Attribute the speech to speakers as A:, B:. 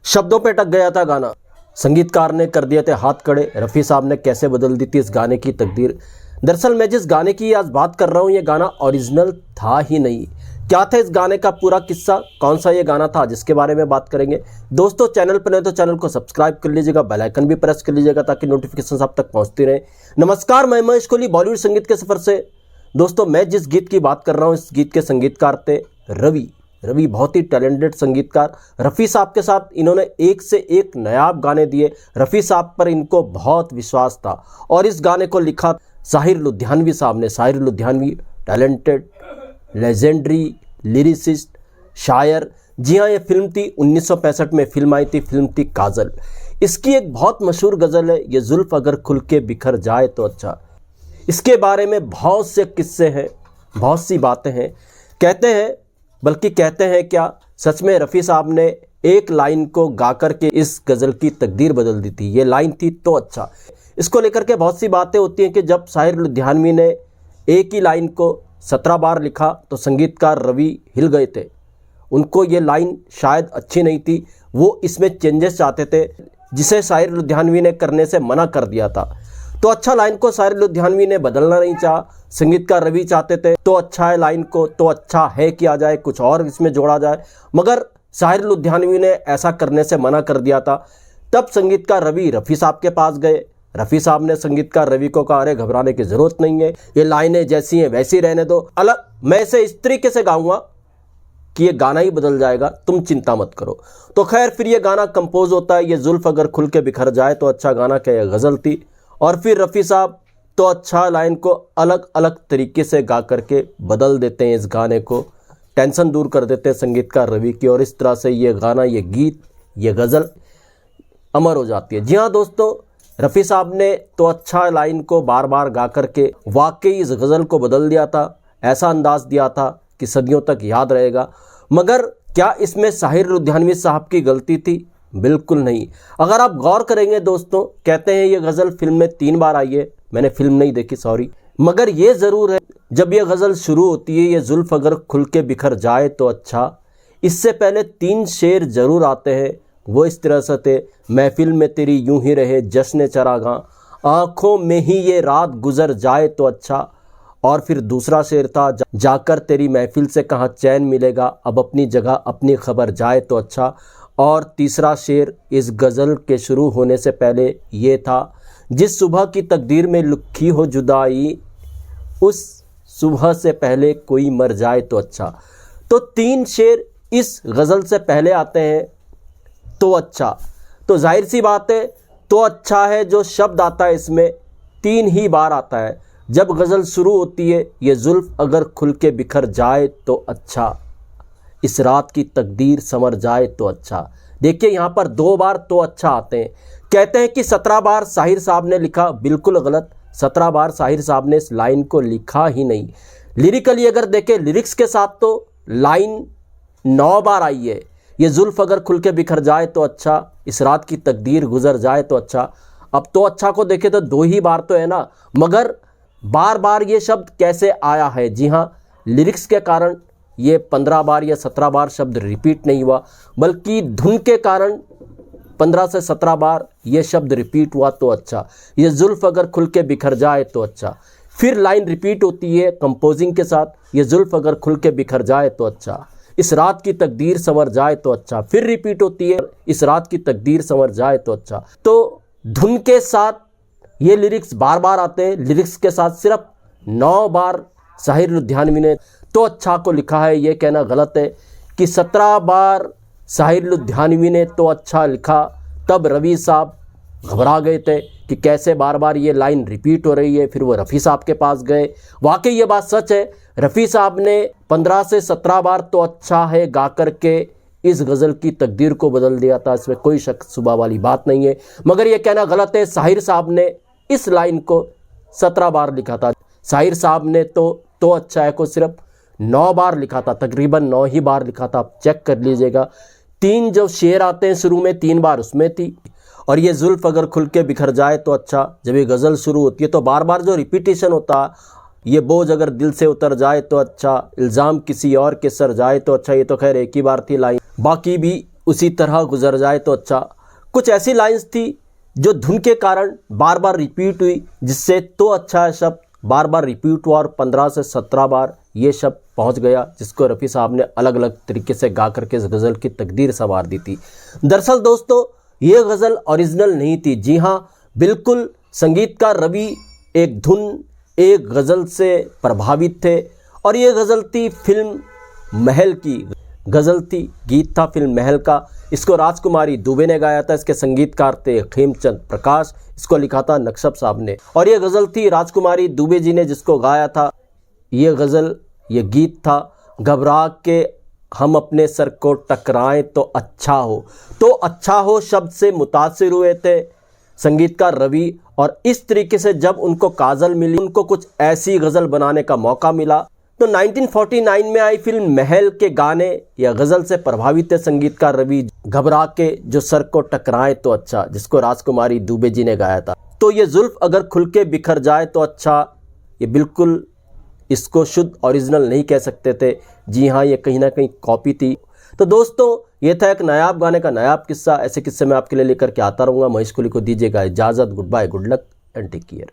A: शब्दों पे अटक गया था गाना, संगीतकार ने कर दिए थे हाथ खड़े। रफ़ी साहब ने कैसे बदल दी थी इस गाने की तकदीर। दरअसल मैं जिस गाने की आज बात कर रहा हूँ, ये गाना ओरिजिनल था ही नहीं। क्या था इस गाने का पूरा किस्सा, कौन सा ये गाना था, जिसके बारे में बात करेंगे। दोस्तों चैनल पर नहीं तो चैनल को सब्सक्राइब कर लीजिएगा, बेल आइकन भी प्रेस कर लीजिएगा ताकि नोटिफिकेशन आप तक पहुँचती रहे। नमस्कार, मैं महेश कोहली बॉलीवुड संगीत के सफ़र से। दोस्तों मैं जिस गीत की बात कर रहा हूँ, इस गीत के संगीतकार थे रवि बहुत ही टैलेंटेड संगीतकार। रफ़ी साहब के साथ इन्होंने एक से एक नायाब गाने दिए। रफ़ी साहब पर इनको बहुत विश्वास था और इस गाने को लिखा साहिर लुधियानवी साहब ने। Sahir Ludhianvi talented, legendary lyricist, शायर। जी हाँ, ये फिल्म थी 1965 में फिल्म आई थी, फिल्म थी काजल। इसकी एक बहुत मशहूर गज़ल है, ये जुल्फ अगर खुल के बिखर जाए तो अच्छा। इसके बारे में बहुत से किस्से हैं, बहुत सी बातें हैं। कहते हैं क्या, सच में रफ़ी साहब ने एक लाइन को गा कर के इस गज़ल की तकदीर बदल दी थी। ये लाइन थी तो अच्छा। इसको लेकर के बहुत सी बातें होती हैं कि जब साहिर लुधियानवी ने एक ही लाइन को 17 बार लिखा तो संगीतकार रवि हिल गए थे। उनको ये लाइन शायद अच्छी नहीं थी, वो इसमें चेंजेस चाहते थे जिसे साहिर लुधियानवी ने करने से मना कर दिया था। तो अच्छा लाइन को साहिर लुधियानवी ने बदलना नहीं चाहा, संगीतकार रवि चाहते थे तो अच्छा है लाइन को तो अच्छा है किया जाए, कुछ और इसमें जोड़ा जाए, मगर साहिर लुधियानवी ने ऐसा करने से मना कर दिया था। तब संगीतकार रफ़ी साहब के पास गए। रफ़ी साहब ने संगीतकार रवि को कहा, अरे घबराने की ज़रूरत नहीं है, ये लाइनें जैसी हैं वैसी रहने दो, अलग मैं इसे इस तरीके से गाऊंगा कि ये गाना ही बदल जाएगा, तुम चिंता मत करो। तो खैर फिर ये गाना कंपोज होता है, ये जुल्फ अगर खुल के बिखर जाए तो अच्छा गाना क्या, ये गज़ल थी। और फिर रफ़ी साहब तो अच्छा लाइन को अलग अलग तरीके से गा करके बदल देते हैं, इस गाने को टेंशन दूर कर देते हैं संगीतकार रवि की, और इस तरह से ये गाना, ये गीत, ये गज़ल अमर हो जाती है। जी हाँ दोस्तों, रफ़ी साहब ने तो अच्छा लाइन को बार बार गा करके वाकई इस गज़ल को बदल दिया था, ऐसा अंदाज दिया था कि सदियों तक याद रहेगा। मगर क्या इसमें साहिर लुधियानवी साहब की गलती थी? बिल्कुल नहीं। अगर आप गौर करेंगे दोस्तों, कहते हैं ये गज़ल फिल्म में 3 बार आई है, मैंने फिल्म नहीं देखी सॉरी, मगर ये ज़रूर है जब ये गज़ल शुरू होती है, ये जुल्फ अगर खुल के बिखर जाए तो अच्छा, इससे पहले 3 शेर ज़रूर आते हैं। वो इस तरह से थे, महफिल में तेरी यूं ही रहे जश्न चरागां, आँखों में ही ये रात गुजर जाए तो अच्छा। और फिर दूसरा शेर था, जाकर तेरी महफिल से कहाँ चैन मिलेगा, अब अपनी जगह अपनी खबर जाए तो अच्छा। और तीसरा शेर इस गज़ल के शुरू होने से पहले ये था, जिस सुबह की तकदीर में लिखी हो जुदाई, उस सुबह से पहले कोई मर जाए तो अच्छा। तो 3 शेर इस गज़ल से पहले आते हैं, तो अच्छा। तो जाहिर सी बात है, तो अच्छा है जो शब्द आता है इसमें 3 ही बार आता है। जब गज़ल शुरू होती है, ये जुल्फ अगर खुल के बिखर जाए तो अच्छा, इस रात की तकदीर संवर जाए तो अच्छा। देखिए यहाँ पर 2 बार तो अच्छा आते हैं। कहते हैं कि 17 बार साहिर साहब ने लिखा, बिल्कुल गलत। 17 बार साहिर साहब ने इस लाइन को लिखा ही नहीं। लिरिकली अगर देखें, लिरिक्स के साथ तो लाइन 9 बार आई है, ये जुल्फ अगर खुल के बिखर जाए तो अच्छा, इस रात की तकदीर गुजर जाए तो अच्छा। अब तो अच्छा को देखें तो 2 ही बार तो है ना, मगर बार बार ये शब्द कैसे आया है? जी हाँ, लिरिक्स के कारण ये 15 बार या 17 बार शब्द रिपीट नहीं हुआ, बल्कि धुन के कारण 15 से 17 बार ये शब्द रिपीट हुआ तो अच्छा, ये जुल्फ अगर खुल के बिखर जाए तो अच्छा। फिर लाइन रिपीट होती है कंपोजिंग के साथ, ये जुल्फ अगर खुल के बिखर जाए तो अच्छा, इस रात की तकदीर संवर जाए तो अच्छा। फिर रिपीट होती है, इस रात की तकदीर संवर जाए तो अच्छा। तो धुन के साथ ये लिरिक्स बार बार आते हैं। लिरिक्स के साथ सिर्फ 9 बार साहिर लुधियानवी ने तो अच्छा को लिखा है। ये कहना गलत है कि 17 बार साहिर लुधियानवी ने तो अच्छा लिखा, तब रवि साहब घबरा गए थे कि कैसे बार बार ये लाइन रिपीट हो रही है। फिर वो रफ़ी साहब के पास गए। वाकई ये बात सच है, रफ़ी साहब ने 15 से 17 बार तो अच्छा है गा करके इस गज़ल की तकदीर को बदल दिया था, इसमें कोई शक सुबह वाली बात नहीं है। मगर ये कहना गलत है, साहिर साहब ने इस लाइन को 17 बार लिखा था। साहिर साहब ने तो अच्छा है को सिर्फ 9 बार लिखा था, तकरीबन 9 ही बार लिखा था। आप चेक कर लीजिएगा। 3 जो शेर आते हैं शुरू में, 3 बार उसमें थी। और ये जुल्फ अगर खुल के बिखर जाए तो अच्छा, जब ये गज़ल शुरू होती है तो बार बार जो रिपीटेशन होता, ये बोझ अगर दिल से उतर जाए तो अच्छा, इल्ज़ाम किसी और के सर जाए तो अच्छा, ये तो खैर एक ही बार थी लाइन, बाकी भी उसी तरह गुजर जाए तो अच्छा। कुछ ऐसी लाइंस थी जो धुन के कारण बार बार रिपीट हुई, जिससे तो अच्छा है शब्द बार बार रिपीट हुआ और 15 से 17 बार ये शब्द पहुंच गया, जिसको रफ़ी साहब ने अलग अलग तरीके से गा करके इस गज़ल की तकदीर संवार दी थी। दरअसल दोस्तों ये गज़ल ओरिजिनल नहीं थी। जी हाँ, बिल्कुल संगीतकार रवि एक धुन एक गज़ल से प्रभावित थे और ये गज़ल थी फिल्म महल की गज़ल थी, गीत था फिल्म महल का। इसको राजकुमारी दुबे ने गाया था। इसके संगीतकार थे खेमचंद प्रकाश। इसको लिखा था नक्शब साहब ने और ये गज़ल थी राजकुमारी दुबे जी ने जिसको गाया था। ये गज़ल ये गीत था घबरा के हम अपने सर को टकराएं तो अच्छा हो। तो अच्छा हो शब्द से मुतासिर हुए थे संगीतकार रवि और इस तरीके से जब उनको काजल मिली, उनको कुछ ऐसी गज़ल बनाने का मौका मिला। तो 1949 में आई फिल्म महल के गाने या गज़ल से प्रभावित थे संगीतकार रवि। घबरा के जो सर को टकराए तो अच्छा, जिसको राजकुमारी दुबे जी ने गाया था। तो ये जुल्फ अगर खुल के बिखर जाए तो अच्छा, ये बिल्कुल इसको शुद्ध ओरिजिनल नहीं कह सकते थे। जी हाँ, ये कहीं ना कहीं कॉपी थी। तो दोस्तों ये था एक नायाब गाने का नायाब किस्सा। ऐसे किस्से मैं आपके लिए लेकर के आता रहूँगा। महेश कोहली को दीजिएगा इजाज़त। Good bye, good luck and take care.